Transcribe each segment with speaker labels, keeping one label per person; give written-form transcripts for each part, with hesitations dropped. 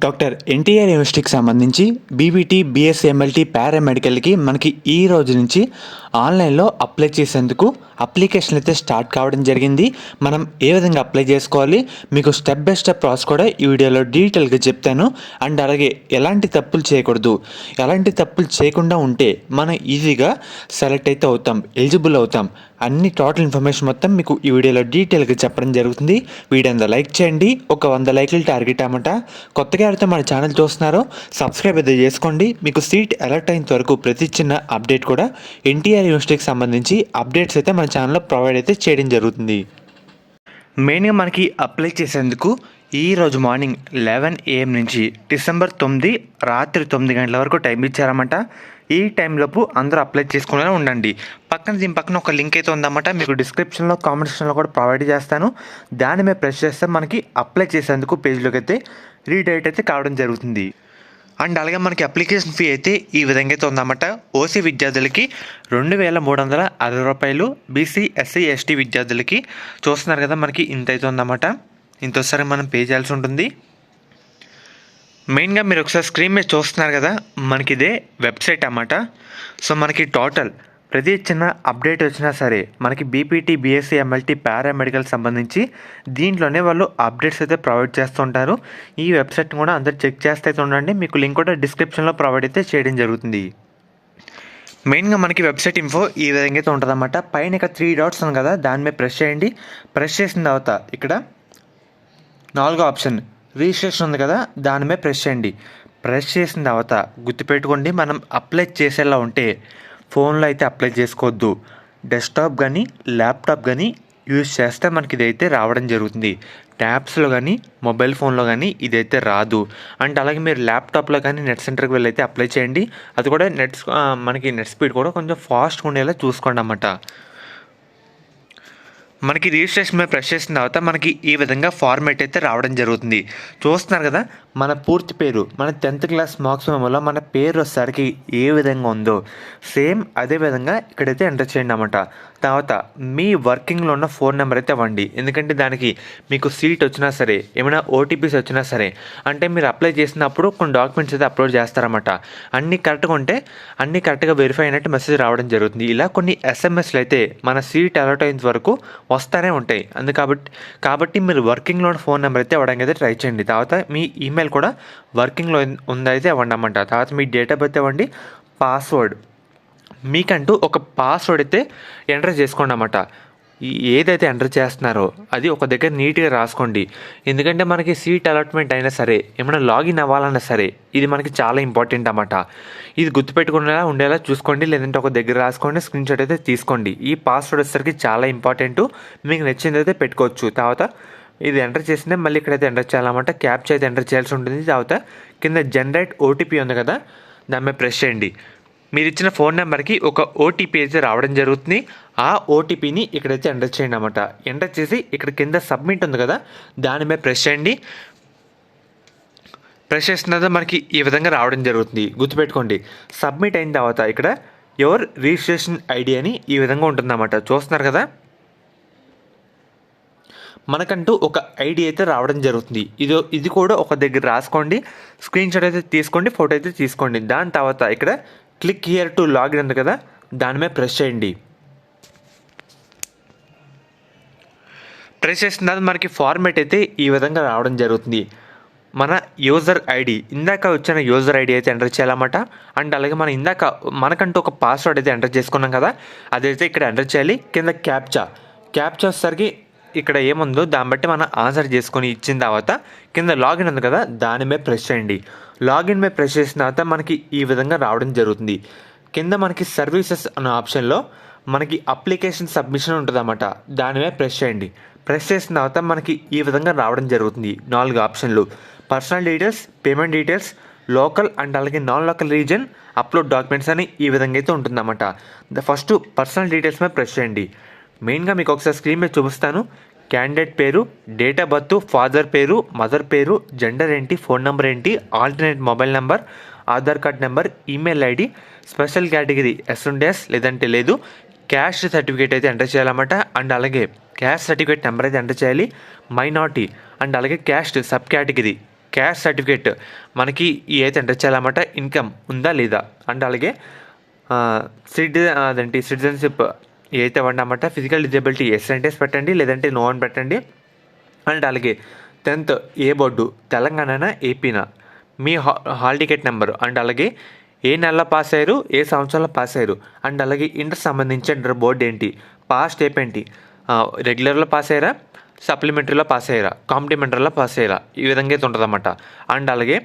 Speaker 1: Doctor NTR యూనివర్సిటీకి సంబంధించి BBT, BSc, MLT, పారామెడికల్కి మనకి ఈ రోజు నుంచి ఆన్లైన్లో అప్లై చేసేందుకు అప్లికేషన్ అయితే స్టార్ట్ కావడం జరిగింది. మనం ఏ విధంగా అప్లై చేసుకోవాలి, మీకు స్టెప్ బై స్టెప్ ప్రాసెస్ కూడా ఈ వీడియోలో డీటెయిల్గా చెప్తాను. అండ్ అలాగే ఎలాంటి తప్పులు చేయకూడదు, ఎలాంటి తప్పులు చేయకుండా ఉంటే మనం ఈజీగా సెలెక్ట్ అయితే అవుతాం, ఎలిజిబుల్ అవుతాం, అన్ని టోటల్ ఇన్ఫర్మేషన్ మొత్తం మీకు ఈ వీడియోలో డీటెయిల్గా చెప్పడం జరుగుతుంది. వీడియో అంతా లైక్ చేయండి, ఒక 100 లైక్లు టార్గెట్ అన్నమాట. కొత్తగా ఎవరైతే మన ఛానల్ చూస్తున్నారో సబ్స్క్రైబ్ అయితే చేసుకోండి. మీకు సీట్ అలర్ట్ అయినంత వరకు ప్రతి చిన్న అప్డేట్ కూడా ఎన్టీఆర్ యూనివర్సిటీకి సంబంధించి అప్డేట్స్ అయితే మన ఛానల్లో ప్రొవైడ్ అయితే చేయడం జరుగుతుంది. మెయిన్గా మనకి అప్లై చేసేందుకు ఈరోజు మార్నింగ్ 11 AM నుంచి డిసెంబర్ 9 రాత్రి 9 గంటల వరకు టైం ఇచ్చారన్నమాట. ఈ టైంలోపు అందరూ అప్లై చేసుకునే ఉండండి. దీని పక్కన ఒక లింక్ అయితే ఉందన్నమాట, మీకు డిస్క్రిప్షన్లో కామెంట్ సెక్షన్లో కూడా ప్రొవైడ్ చేస్తాను. దాని మీద ప్రెస్ చేస్తే మనకి అప్లై చేసేందుకు పేజ్లోకి అయితే రీడైరెక్ట్ అయితే కావడం జరుగుతుంది. అండ్ అలాగే మనకి అప్లికేషన్ ఫీ అయితే ఈ విధంగా అయితే ఉందన్నమాట. ఓసీ విద్యార్థులకి 2360 రూపాయలు, బీసీ, ఎస్సీ, ఎస్టీ విద్యార్థులకి చూస్తున్నారు కదా మనకి ఇంత అయితే ఉందన్నమాట. ఇంతోసారి మనం పే చేయాల్సి ఉంటుంది. మెయిన్గా మీరు ఒకసారి స్క్రీన్ మీద చూస్తున్నారు కదా, మనకి ఇదే వెబ్సైట్ అన్నమాట. సో మనకి టోటల్ ప్రతి చిన్న అప్డేట్ వచ్చినా సరే మనకి బీపీటీ, బీఎస్సీ, ఎంఎల్టీ, పారామెడికల్ సంబంధించి దీంట్లోనే వాళ్ళు అప్డేట్స్ అయితే ప్రొవైడ్ చేస్తుంటారు. ఈ వెబ్సైట్ని కూడా అందరు చెక్ చేస్తే ఉండండి. మీకు లింక్ కూడా డిస్క్రిప్షన్లో ప్రొవైడ్ అయితే చేయడం జరుగుతుంది. మెయిన్గా మనకి వెబ్సైట్ ఇన్ఫో ఈ విధంగా అయితే ఉంటుందన్నమాట. పైన ఇక్కడ 3 డాట్స్ ఉంది కదా, దాని మీద ప్రెస్ చేయండి. ప్రెస్ చేసిన తర్వాత ఇక్కడ 4వ ఆప్షన్ రిజిస్ట్రేషన్ ఉంది కదా, దాని మీద ప్రెస్ చేయండి. ప్రెస్ చేసిన తర్వాత గుర్తుపెట్టుకోండి, మనం అప్లై చేసేలా ఉంటే ఫోన్లో అయితే అప్లై చేసుకోవద్దు. డెస్క్టాప్ కానీ ల్యాప్టాప్ కానీ యూజ్ చేస్తే మనకి ఇదైతే రావడం జరుగుతుంది. ట్యాబ్స్లో కానీ మొబైల్ ఫోన్లో కానీ ఇదైతే రాదు. అంటే అలాగే మీరు ల్యాప్టాప్లో కానీ నెట్ సెంటర్కి వెళ్ళి అయితే అప్లై చేయండి. అది కూడా మనకి నెట్ స్పీడ్ కూడా కొంచెం ఫాస్ట్గా ఉండేలా చూసుకోండి అన్నమాట. మనకి రిజిస్ట్రేషన్ మీద ప్రెస్ చేసిన తర్వాత మనకి ఈ విధంగా ఫార్మేట్ అయితే రావడం జరుగుతుంది. చూస్తున్నారు కదా, మన పూర్తి పేరు, మన 10th క్లాస్ మార్క్స్ మెమోలో మన పేరు వచ్చేసరికి ఏ విధంగా ఉందో సేమ్ అదే విధంగా ఇక్కడైతే ఎంటర్ చేయండి అన్నమాట. తర్వాత మీ వర్కింగ్లో ఉన్న ఫోన్ నెంబర్ అయితే ఇవ్వండి. ఎందుకంటే దానికి మీకు సీట్ వచ్చినా సరే, ఏమైనా ఓటీపీస్ వచ్చినా సరే, అంటే మీరు అప్లై చేసినప్పుడు కొన్ని డాక్యుమెంట్స్ అయితే అప్లోడ్ చేస్తారన్నమాట. అన్నీ కరెక్ట్గా ఉంటే అన్నీ కరెక్ట్గా వెరిఫై అయినట్టు మెసేజ్ రావడం జరుగుతుంది. ఇలా కొన్ని ఎస్ఎంఎస్లు అయితే మన సీట్ అలర్ట్ అయినంత వరకు వస్తూనే ఉంటాయి. కాబట్టి మీరు వర్కింగ్లో ఉన్న ఫోన్ నెంబర్ అయితే ఇవ్వడానికి అయితే ట్రై చేయండి. తర్వాత మీ ఈమెయిల్ కూడా వర్కింగ్లో ఉందైతే ఇవ్వండి అన్నమాట. తర్వాత మీ డేట్ ఆఫ్ బర్త్ ఇవ్వండి. పాస్వర్డ్ మీకంటూ ఒక పాస్వర్డ్ అయితే ఎంటర్ చేసుకోండి అన్నమాట. ఏదైతే ఎంటర్ చేస్తున్నారో అది ఒక దగ్గర నీట్గా రాసుకోండి. ఎందుకంటే మనకి సీట్ అలాట్మెంట్ అయినా సరే, ఏమైనా లాగిన్ అవ్వాలన్నా సరే ఇది మనకి చాలా ఇంపార్టెంట్ అన్నమాట. ఇది గుర్తుపెట్టుకునేలా ఉండేలా చూసుకోండి. లేదంటే ఒక దగ్గర రాసుకోండి, స్క్రీన్ షాట్ అయితే తీసుకోండి. ఈ పాస్వర్డ్ వచ్చేసరికి చాలా ఇంపార్టెంట్. మీకు నచ్చింది అయితే పెట్టుకోవచ్చు. తర్వాత ఇది ఎంటర్ చేసిందే మళ్ళీ ఇక్కడైతే ఎంటర్ చేయాలన్నమాట. క్యాప్చా అయితే ఎంటర్ చేయాల్సి ఉంటుంది. తర్వాత కింద జనరేట్ ఓటీపీ ఉంది కదా, దాని మీద ప్రెస్ చేయండి. మీరు ఇచ్చిన ఫోన్ నెంబర్కి ఒక ఓటీపీ అయితే రావడం జరుగుతుంది. ఆ ఓటీపీని ఇక్కడైతే ఎంటర్ చేయండి అన్నమాట. ఎంటర్ చేసి ఇక్కడ కింద సబ్మిట్ ఉంది కదా, దాని మీద ప్రెస్ చేయండి. ప్రెస్ చేసిన తర్వాత మనకి ఈ విధంగా రావడం జరుగుతుంది. గుర్తుపెట్టుకోండి, సబ్మిట్ అయిన తర్వాత ఇక్కడ యువర్ రిజిస్ట్రేషన్ ఐడి అని ఈ విధంగా ఉంటుందన్నమాట. చూస్తున్నారు కదా, మనకంటూ ఒక ఐడి అయితే రావడం జరుగుతుంది. ఇది కూడా ఒక దగ్గర రాసుకోండి, స్క్రీన్ షాట్ అయితే తీసుకోండి, ఫోటో అయితే తీసుకోండి. దాని తర్వాత ఇక్కడ క్లిక్ హియర్ టు లాగిన్ ఉంది కదా, దాని మీద ప్రెస్ చేయండి. ప్రెస్ చేసిన తర్వాత మనకి ఫార్మేట్ అయితే ఈ విధంగా రావడం జరుగుతుంది. మన యూజర్ ఐడి, ఇందాక వచ్చిన యూజర్ ఐడి అయితే ఎంటర్ చేయాలన్నమాట. అండ్ అలాగే మనకంటూ ఒక పాస్వర్డ్ అయితే ఎంటర్ చేసుకున్నాం కదా, అదైతే ఇక్కడ ఎంటర్ చేయాలి. కింద క్యాప్చా వచ్చేసరికి ఇక్కడ ఏముందో దాన్ని బట్టి మనం ఆన్సర్ చేసుకొని ఇచ్చిన తర్వాత కింద లాగిన్ ఉంది కదా, దాని మీద ప్రెస్ చేయండి. లాగిన్ మీద ప్రెస్ చేసిన తర్వాత మనకి ఈ విధంగా రావడం జరుగుతుంది. కింద మనకి సర్వీసెస్ అనే ఆప్షన్లో మనకి అప్లికేషన్ సబ్మిషన్ ఉంటుంది అన్నమాట. దాని మీద ప్రెస్ చేయండి. ప్రెస్ చేసిన తర్వాత మనకి ఈ విధంగా రావడం జరుగుతుంది. 4 ఆప్షన్లు: personal details, payment details, local and అలాగే non local region, upload documents అని ఈ విధంగా అయితే ఉంటుందన్నమాట. ఫస్ట్ పర్సనల్ డీటెయిల్స్ మీద ప్రెస్ చేయండి. మెయిన్గా మీకు ఒకసారి స్క్రీన్ మీద చూపిస్తాను. క్యాండిడేట్ పేరు, డేట్ ఆఫ్ బర్త్, ఫాదర్ పేరు, మదర్ పేరు, జెండర్ ఏంటి, ఫోన్ నెంబర్ ఏంటి, alternate mobile number, Aadhaar card number, email ID, special category yes ఉంటే ఎస్ లేదంటే లేదు, క్యాస్ట్ సర్టిఫికేట్ అయితే ఎంటర్ చేయాలన్నమాట. అండ్ అలాగే క్యాస్ట్ సర్టిఫికేట్ నెంబర్ అయితే ఎంటర్ చేయాలి. మైనారిటీ అండ్ అలాగే caste sub category caste certificate మనకి అయితే ఎంటర్ చేయాలన్నమాట, ఇన్కమ్ ఉందా లేదా. అండ్ అలాగే సిటిజన్షిప్ ఏదైతే అన్నమాట, ఫిజికల్ డిజబిలిటీ ఎస్ అంటే పెట్టండి, లేదంటే నో అని పెట్టండి. అండ్ అలాగే 10th ఏ బోర్డు, తెలంగాణనా ఏపీనా, మీ హాల్ టికెట్ నెంబరు, అండ్ అలాగే ఏ నెలలో పాస్ అయ్యారు, ఏ సంవత్సరంలో పాస్ అయ్యారు, అండ్ అలాగే ఇంటర్ సంబంధించిన బోర్డు ఏంటి, పాస్ టైప్ ఏంటి, రెగ్యులర్లో పాస్ అయ్యారా, సప్లిమెంటరీలో పాస్ అయ్యారా, కాంప్లిమెంటరీలో పాస్ అయ్యారా, ఈ విధంగా అయితే ఉంటుంది అన్నమాట. అండ్ అలాగే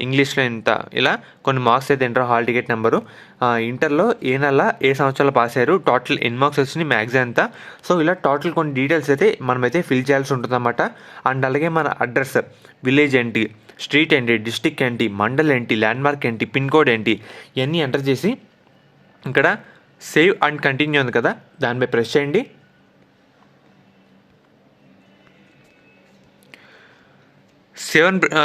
Speaker 1: ఇంగ్లీష్లో ఎంత, ఇలా కొన్ని మార్క్స్ అయితే ఇంటర్ హాల్ టికెట్ నెంబరు, ఇంటర్లో ఏ నెల ఏ సంవత్సరాలు పాస్ అయ్యారు, టోటల్ ఎన్ని మార్క్స్ వచ్చినాయి, మ్యాక్స్ ఎంత. సో ఇలా టోటల్ కొన్ని డీటెయిల్స్ అయితే మనమైతే ఫిల్ చేయాల్సి ఉంటుందన్నమాట. అండ్ అలాగే మన అడ్రస్, విలేజ్ ఏంటి, స్ట్రీట్ ఏంటి, డిస్టిక్ ఏంటి, మండల్ ఏంటి, ల్యాండ్మార్క్ ఏంటి, పిన్ కోడ్ ఏంటి, ఇవన్నీ ఎంటర్ చేసి ఇక్కడ సేవ్ అండ్ కంటిన్యూ ఉంది కదా, దానిపై ప్రెస్ చేయండి.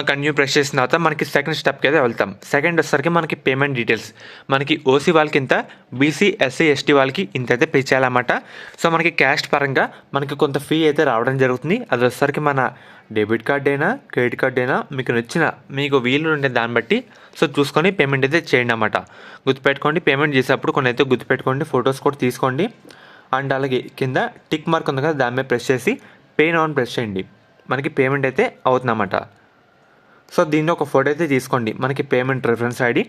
Speaker 1: కంటిన్యూ ప్రెస్ చేసిన తర్వాత మనకి సెకండ్ స్టెప్కి అయితే వెళ్తాం. సెకండ్ వచ్చేసరికి మనకి పేమెంట్ డీటెయిల్స్, మనకి ఓసీ వాళ్ళకి ఇంత, బీసీ ఎస్సీ ఎస్టీ వాళ్ళకి ఇంత అయితే పే చేయాలన్నమాట. సో మనకి క్యాస్ట్ పరంగా మనకి కొంత ఫీ అయితే రావడం జరుగుతుంది. అది వచ్చేసరికి మన డెబిట్ కార్డ్ అయినా క్రెడిట్ కార్డ్ అయినా మీకు నచ్చిన, మీకు వీలు ఉండే దాన్ని బట్టి సో చూసుకొని పేమెంట్ అయితే చేయండి అన్నమాట. గుర్తుపెట్టుకోండి, పేమెంట్ చేసేటప్పుడు కొన్ని అయితే గుర్తుపెట్టుకోండి, ఫొటోస్ కూడా తీసుకోండి. అండ్ అలాగే కింద టిక్ మార్క్ ఉంది కదా, దాని మీద ప్రెస్ చేసి పే నౌ అని ప్రెస్ చేయండి. మనకి పేమెంట్ అయితే అవుతుందన్నమాట. సో దీన్ని ఒక ఫోటో అయితే తీసుకోండి, మనకి పేమెంట్ రిఫరెన్స్ ఐడి,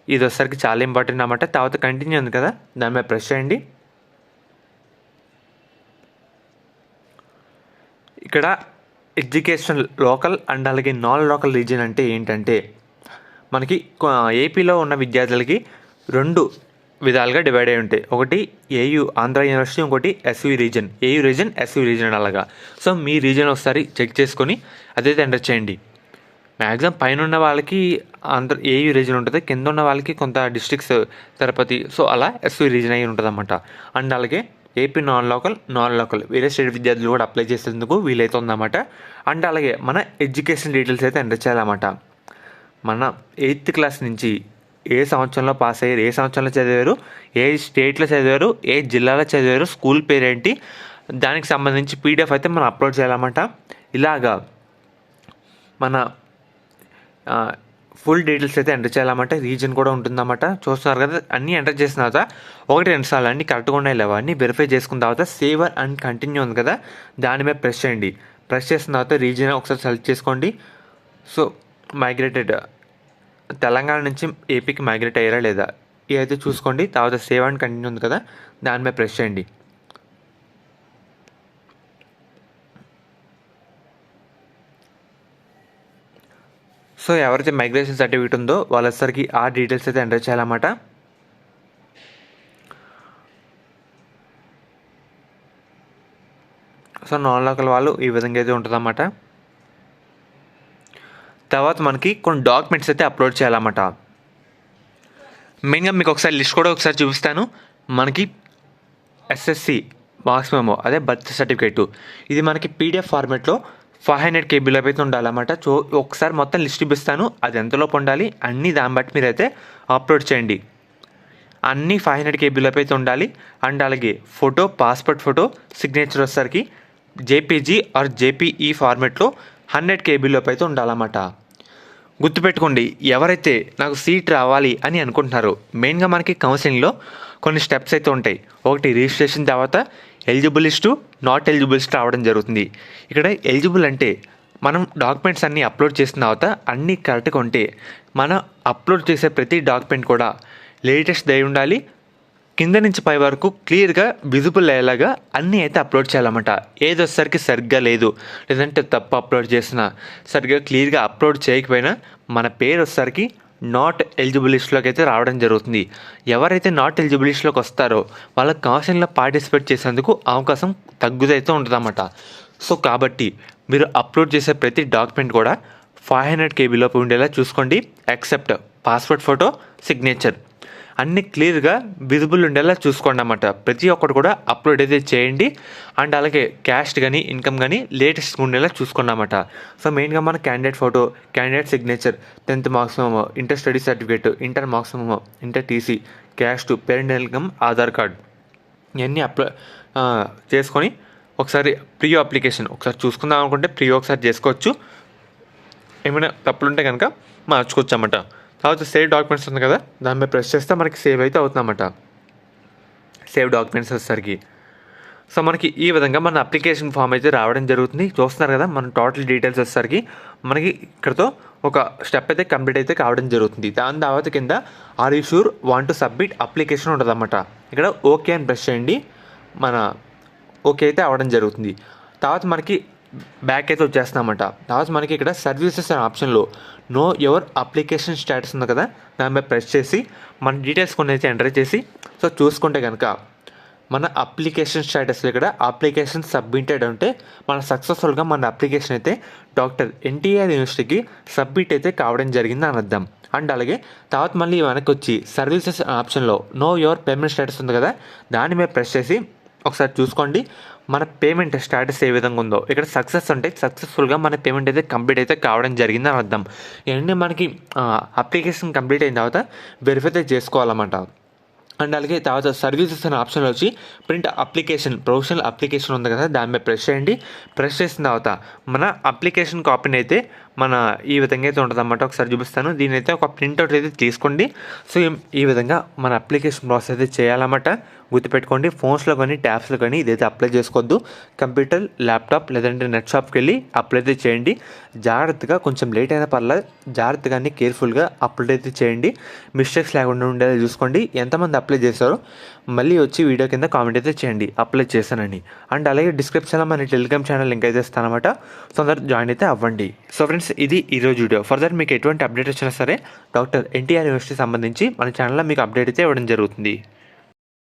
Speaker 1: ఇది వచ్చేసరికి చాలా ఇంపార్టెంట్ అన్నమాట. తర్వాత కంటిన్యూ ఉంది కదా, దాని మీద ప్రెస్ చేయండి. ఇక్కడ ఎడ్యుకేషన్ లోకల్ అండ్ అలాగే నాన్ లోకల్ రీజియన్ అంటే ఏంటంటే, మనకి ఏపీలో ఉన్న విద్యార్థులకి 2 విధాలుగా డివైడ్ అయి ఉంటాయి. ఒకటి ఏయూ ఆంధ్ర యూనివర్సిటీ, ఇంకోటి SEO reason, AU reason SEO reason అలాగా. సో మీ రీజన్ ఒకసారి చెక్ చేసుకొని అదైతే ఎంటర్ చేయండి. మ్యాక్సిమం పైన ఉన్న వాళ్ళకి ఏయూ రీజన్ ఉంటుంది, కింద ఉన్న వాళ్ళకి కొంత డిస్ట్రిక్ట్స్ తిరుపతి, సో అలా ఎస్యూ రీజన్ అయి ఉంటుంది అన్నమాట. అండ్ అలాగే ఏపీ నాన్ లోకల్ వేరే స్టేట్ విద్యార్థులు కూడా అప్లై చేసేందుకు వీలైతే ఉందన్నమాట. అండ్ అలాగే మన ఎడ్యుకేషన్ డీటెయిల్స్ అయితే ఎంటర్ చేయాలన్నమాట. మన 8th క్లాస్ నుంచి ఏ సంవత్సరంలో పాస్ అయ్యారు, ఏ సంవత్సరంలో చదివారు, ఏ స్టేట్లో చదివారు, ఏ జిల్లాలో చదివారు, స్కూల్ పేరేంటి, దానికి సంబంధించి పీడిఎఫ్ అయితే మనం అప్లోడ్ చేయాలన్నమాట. ఇలాగా మన ఫుల్ డీటెయిల్స్ అయితే ఎంటర్ చేయాలన్నమాట. రీజన్ కూడా ఉంటుందన్నమాట. చూస్తున్నారు కదా, అన్నీ ఎంటర్ చేసిన తర్వాత 1-2 సార్లు అన్నీ కరెక్ట్గా ఉన్నాయి లేవా అన్నీ వెరిఫై చేసుకున్న తర్వాత సేవ్ అండ్ కంటిన్యూ ఉంది కదా, దాని మీద ప్రెస్ చేయండి. ప్రెస్ చేసిన తర్వాత రీజన్ ఒకసారి సెలెక్ట్ చేసుకోండి. సో మైగ్రేటెడ్ తెలంగాణ నుంచి ఏపీకి మైగ్రేట్ అయ్యారా లేదా ఇవి అయితే చూసుకోండి. తర్వాత సేవ్ అండ్ కంటిన్యూ ఉంది కదా, దాని మీద ప్రెస్ చేయండి. సో ఎవరైతే మైగ్రేషన్ సర్టిఫికేట్ ఉందో వాళ్ళందరికీ ఆ డీటెయిల్స్ అయితే ఎంటర్ చేయాలన్నమాట. సో నాన్ లోకల్ వాళ్ళు ఈ విధంగా అయితే ఉంటుందన్నమాట. తర్వాత మనకి కొన్ని డాక్యుమెంట్స్ అయితే అప్లోడ్ చేయాలన్నమాట. మెయిన్గా మీకు ఒకసారి లిస్ట్ కూడా ఒకసారి చూపిస్తాను. మనకి ఎస్ఎస్సి మార్క్స్ మెమో, అదే బర్త్ సర్టిఫికేటు, ఇది మనకి పీడిఎఫ్ ఫార్మేట్లో 500 కేబీలో అయితే ఉండాలన్నమాట. సో ఒకసారి మొత్తం లిస్ట్ చూపిస్తాను, అది ఎంతలోపు ఉండాలి అన్నీ దాన్ని బట్టి మీరైతే అప్లోడ్ చేయండి. అన్నీ 500 కేబీలో అయితే ఉండాలి. అండ్ అలాగే ఫోటో, పాస్పోర్ట్ ఫోటో, సిగ్నేచర్ వచ్చేసరికి జేపీజీ ఆర్ జేపీఈ ఫార్మేట్లో 100 కేబీలోపు అయితే ఉండాలన్నమాట. గుర్తుపెట్టుకోండి, ఎవరైతే నాకు సీట్ రావాలి అని అనుకుంటున్నారో, మెయిన్గా మనకి కౌన్సిలింగ్లో కొన్ని స్టెప్స్ అయితే ఉంటాయి. ఒకటి రిజిస్ట్రేషన్, తర్వాత eligible list, not eligible list రావడం జరుగుతుంది. ఇక్కడ ఎలిజిబుల్ అంటే మనం డాక్యుమెంట్స్ అన్నీ అప్లోడ్ చేసిన తర్వాత అన్నీ కరెక్ట్గా ఉంటే మనం అప్లోడ్ చేసే ప్రతి డాక్యుమెంట్ కూడా లేటెస్ట్ అయి ఉండాలి, కింద నుంచి పై వరకు క్లియర్గా విజిబుల్ అయ్యేలాగా అన్నీ అయితే అప్లోడ్ చేయాలన్నమాట. ఏది వచ్చేసరికి సరిగ్గా లేదు, లేదంటే తప్పు అప్లోడ్ చేసినా, సరిగ్గా క్లియర్గా అప్లోడ్ చేయకపోయినా మన పేరు వచ్చేసరికి నాట్ ఎలిజిబుల్ లిస్ట్లోకి అయితే రావడం జరుగుతుంది. ఎవరైతే నాట్ ఎలిజిబుల్ లిస్ట్లోకి వస్తారో వాళ్ళ కౌన్సిలింగ్లో పార్టిసిపేట్ చేసేందుకు అవకాశం తగ్గుదైతే ఉంటుందన్నమాట. సో కాబట్టి మీరు అప్లోడ్ చేసే ప్రతి డాక్యుమెంట్ కూడా 500 కేబీలోపు ఉండేలా చూసుకోండి. ఎక్సెప్ట్ పాస్పోర్ట్ ఫోటో, సిగ్నేచర్ అన్నీ క్లియర్గా విజిబుల్ ఉండేలా చూసుకోండి అన్నమాట. ప్రతి ఒక్కటి కూడా అప్లోడ్ అయితే చేయండి. అండ్ అలాగే క్యాస్ట్ కానీ ఇన్కమ్ కానీ లేటెస్ట్ ఉండేలా చూసుకోండి అన్నమాట. సో మెయిన్గా మన candidate photo, candidate signature, 10th marks memo, inter study certificate, inter marks memo, inter TC, caste, parent income, Aadhaar card ఇవన్నీ చేసుకొని ఒకసారి ప్రియో అప్లికేషన్ ఒకసారి చూసుకుందాం అనుకుంటే ప్రియో ఒకసారి చేసుకోవచ్చు. ఏమైనా తప్పులుంటే కనుక మార్చుకోవచ్చు అన్నమాట. తర్వాత సేవ్ డాక్యుమెంట్స్ ఉంది కదా, దాని మీద ప్రెస్ చేస్తే మనకి సేవ్ అయితే అవుతుందన్నమాట. సేవ్ డాక్యుమెంట్స్ వచ్చేసరికి సో మనకి ఈ విధంగా మన అప్లికేషన్ ఫామ్ అయితే రావడం జరుగుతుంది. చూస్తున్నారు కదా, మన టోటల్ డీటెయిల్స్ వచ్చేసరికి మనకి ఇక్కడతో ఒక స్టెప్ అయితే కంప్లీట్ అయితే కావడం జరుగుతుంది. దాని తర్వాత కింద are you sure want to submit application ఉంటుంది అన్నమాట. ఇక్కడ ఓకే అని ప్రెస్ చేయండి, మన ఓకే అయితే అవ్వడం జరుగుతుంది. తర్వాత మనకి బ్యాక్ అయితే వచ్చేస్తామన్నమాట. తర్వాత మనకి ఇక్కడ సర్వీసెస్ అనే ఆప్షన్లో నో యువర్ అప్లికేషన్ స్టేటస్ ఉంది కదా, దాని మీద ప్రెస్ చేసి మన డీటెయిల్స్ కొన్ని అయితే ఎంటర్ చేసి సో చూసుకుంటే కనుక మన అప్లికేషన్ స్టేటస్లో ఇక్కడ అప్లికేషన్ సబ్మిటెడ్ అంటే మన సక్సెస్ఫుల్గా మన అప్లికేషన్ అయితే డాక్టర్ ఎన్టీఆర్ యూనివర్సిటీకి సబ్మిట్ అయితే కావడం జరిగింది అని అర్థం. అండ్ అలాగే తర్వాత మళ్ళీ వెనక్కి వచ్చి సర్వీసెస్ ఆప్షన్లో నో యువర్ పేమెంట్ స్టేటస్ ఉంది కదా, దాని మీద ప్రెస్ చేసి ఒకసారి చూసుకోండి మన పేమెంట్ స్టేటస్ ఏ విధంగా ఉందో. ఇక్కడ సక్సెస్ అంటే సక్సెస్ఫుల్గా మన పేమెంట్ అయితే కంప్లీట్ అయితే కావడం జరిగింది అని అర్థం. ఇవన్నీ మనకి అప్లికేషన్ కంప్లీట్ అయిన తర్వాత వెరిఫై చేసుకోవాలన్నమాట. అండ్ అలాగే తర్వాత సర్వీసెస్ అనే ఆప్షన్ వచ్చి ప్రింట్ అప్లికేషన్ ప్రొఫెషనల్ అప్లికేషన్ ఉంది కదా, దాని మీద ప్రెస్ చేయండి. ప్రెస్ చేసిన తర్వాత మన అప్లికేషన్ కాపీని అయితే మన ఈ విధంగా అయితే ఉంటుంది అన్నమాట. ఒకసారి చూపిస్తాను. దీని అయితే ఒక ప్రింట్అవుట్ అయితే తీసుకోండి. సో ఈ విధంగా మన అప్లికేషన్ ప్రాసెస్ అయితే చేయాలన్నమాట. గుర్తుపెట్టుకోండి, ఫోన్స్లో కానీ ట్యాబ్స్లో కానీ ఇదైతే అప్లై చేసుకోవద్దు. కంప్యూటర్, ల్యాప్టాప్ లేదంటే నెట్ షాప్కి వెళ్ళి అప్లై అయితే చేయండి. జాగ్రత్తగా, కొంచెం లేట్ అయినా పర్లేదు, జాగ్రత్తగా అన్ని కేర్ఫుల్గా అప్లై అయితే చేయండి. మిస్టేక్స్ లేకుండా ఉండేలా చూసుకోండి. ఎంతమంది అప్లై చేశారో మళ్ళీ వచ్చి వీడియో కింద కామెంట్ అయితే చేయండి అప్లై చేశానని. అండ్ అలాగే డిస్క్రిప్షన్లో మన టెలిగ్రామ్ ఛానల్ లింక్ అయితే ఇస్తానమాట. సో అందరు జాయిన్ అయితే అవ్వండి. సో ఫ్రెండ్స్, ఇది ఈరోజు వీడియో. ఫర్దర్ మీకు ఎటువంటి అప్డేట్ వచ్చినా సరే డాక్టర్ ఎన్టీఆర్ యూనివర్సిటీ సంబంధించి మన ఛానల్లో మీకు అప్డేట్ అయితే ఇవ్వడం జరుగుతుంది.